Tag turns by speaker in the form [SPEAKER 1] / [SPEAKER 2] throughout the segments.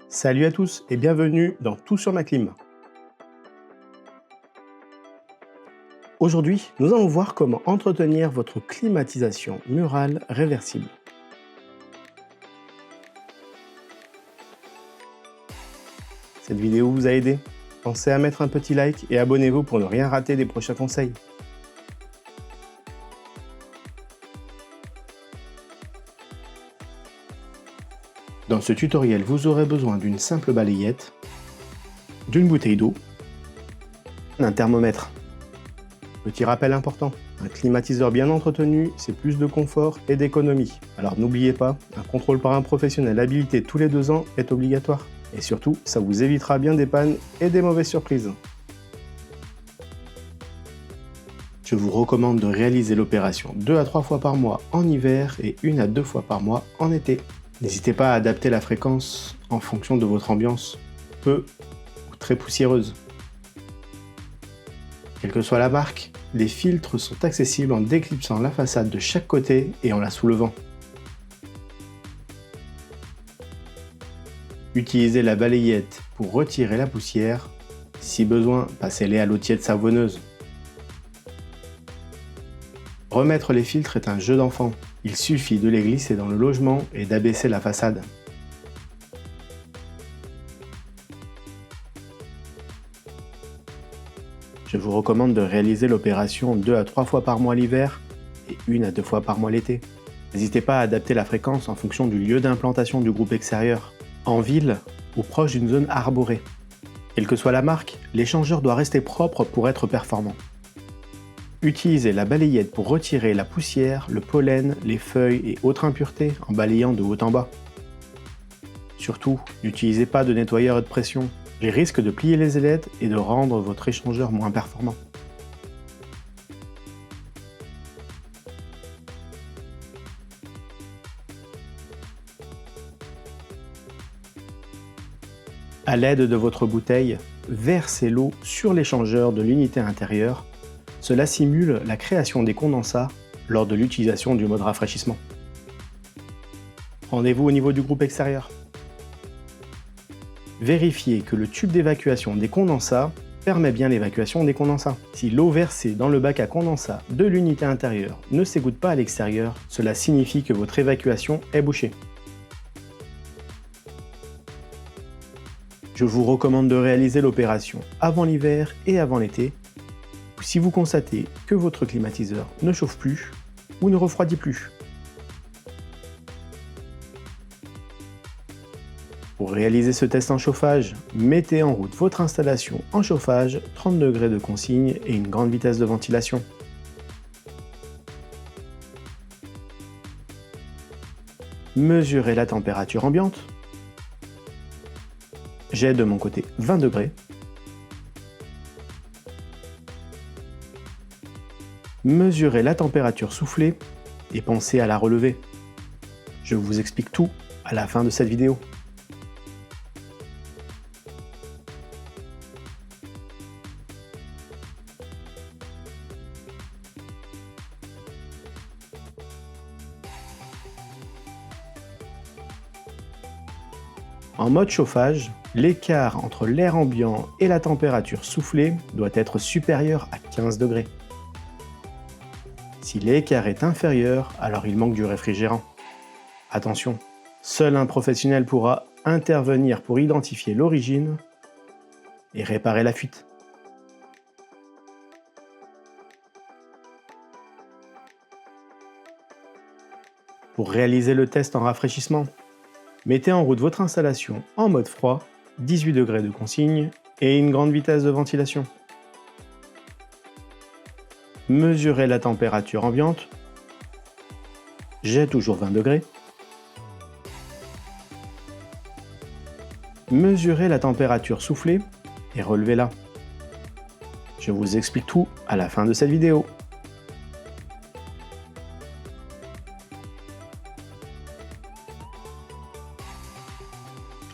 [SPEAKER 1] Salut à tous et bienvenue dans Tout sur ma clim. Aujourd'hui, nous allons voir comment entretenir votre climatisation murale réversible. Cette vidéo vous a aidé? Pensez à mettre un petit like et abonnez-vous pour ne rien rater des prochains conseils. Dans ce tutoriel, vous aurez besoin d'une simple balayette, d'une bouteille d'eau, d'un thermomètre. Petit rappel important, un climatiseur bien entretenu, c'est plus de confort et d'économie. Alors n'oubliez pas, un contrôle par un professionnel habilité tous les 2 ans est obligatoire. Et surtout, ça vous évitera bien des pannes et des mauvaises surprises. Je vous recommande de réaliser l'opération 2 à 3 fois par mois en hiver et 1 à 2 fois par mois en été. N'hésitez pas à adapter la fréquence en fonction de votre ambiance, peu ou très poussiéreuse. Quelle que soit la marque, les filtres sont accessibles en déclipsant la façade de chaque côté et en la soulevant. Utilisez la balayette pour retirer la poussière. Si besoin, passez-les à l'eau tiède savonneuse. Remettre les filtres est un jeu d'enfant. Il suffit de les glisser dans le logement et d'abaisser la façade. Je vous recommande de réaliser l'opération 2 à 3 fois par mois l'hiver et 1 à 2 fois par mois l'été. N'hésitez pas à adapter la fréquence en fonction du lieu d'implantation du groupe extérieur, en ville ou proche d'une zone arborée. Quelle que soit la marque, l'échangeur doit rester propre pour être performant. Utilisez la balayette pour retirer la poussière, le pollen, les feuilles et autres impuretés en balayant de haut en bas. Surtout, n'utilisez pas de nettoyeur de pression. Il risque de plier les ailettes et de rendre votre échangeur moins performant. À l'aide de votre bouteille, versez l'eau sur l'échangeur de l'unité intérieure. Cela simule la création des condensats lors de l'utilisation du mode rafraîchissement. Rendez-vous au niveau du groupe extérieur. Vérifiez que le tube d'évacuation des condensats permet bien l'évacuation des condensats. Si l'eau versée dans le bac à condensat de l'unité intérieure ne s'égoutte pas à l'extérieur, cela signifie que votre évacuation est bouchée. Je vous recommande de réaliser l'opération avant l'hiver et avant l'été, ou si vous constatez que votre climatiseur ne chauffe plus ou ne refroidit plus. Pour réaliser ce test en chauffage, mettez en route votre installation en chauffage, 30 degrés de consigne et une grande vitesse de ventilation. Mesurez la température ambiante. J'ai de mon côté 20 degrés. Mesurez la température soufflée et pensez à la relever. Je vous explique tout à la fin de cette vidéo. En mode chauffage, l'écart entre l'air ambiant et la température soufflée doit être supérieur à 15 degrés. Si l'écart est inférieur, alors il manque du réfrigérant. Attention, seul un professionnel pourra intervenir pour identifier l'origine et réparer la fuite. Pour réaliser le test en rafraîchissement, mettez en route votre installation en mode froid, 18 degrés de consigne et une grande vitesse de ventilation. Mesurez la température ambiante. J'ai toujours 20 degrés. Mesurez la température soufflée et relevez-la. Je vous explique tout à la fin de cette vidéo.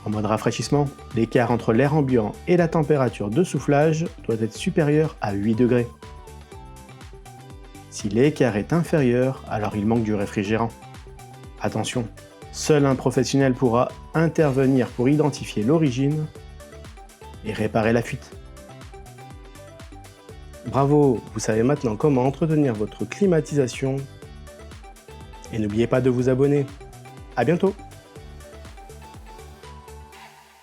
[SPEAKER 1] En mode rafraîchissement, l'écart entre l'air ambiant et la température de soufflage doit être supérieur à 8 degrés. Si l'écart est inférieur, alors il manque du réfrigérant. Attention, Seul un professionnel pourra intervenir pour identifier l'origine et réparer la fuite. Bravo, vous savez maintenant comment entretenir votre climatisation. Et n'oubliez pas de vous abonner. À bientôt!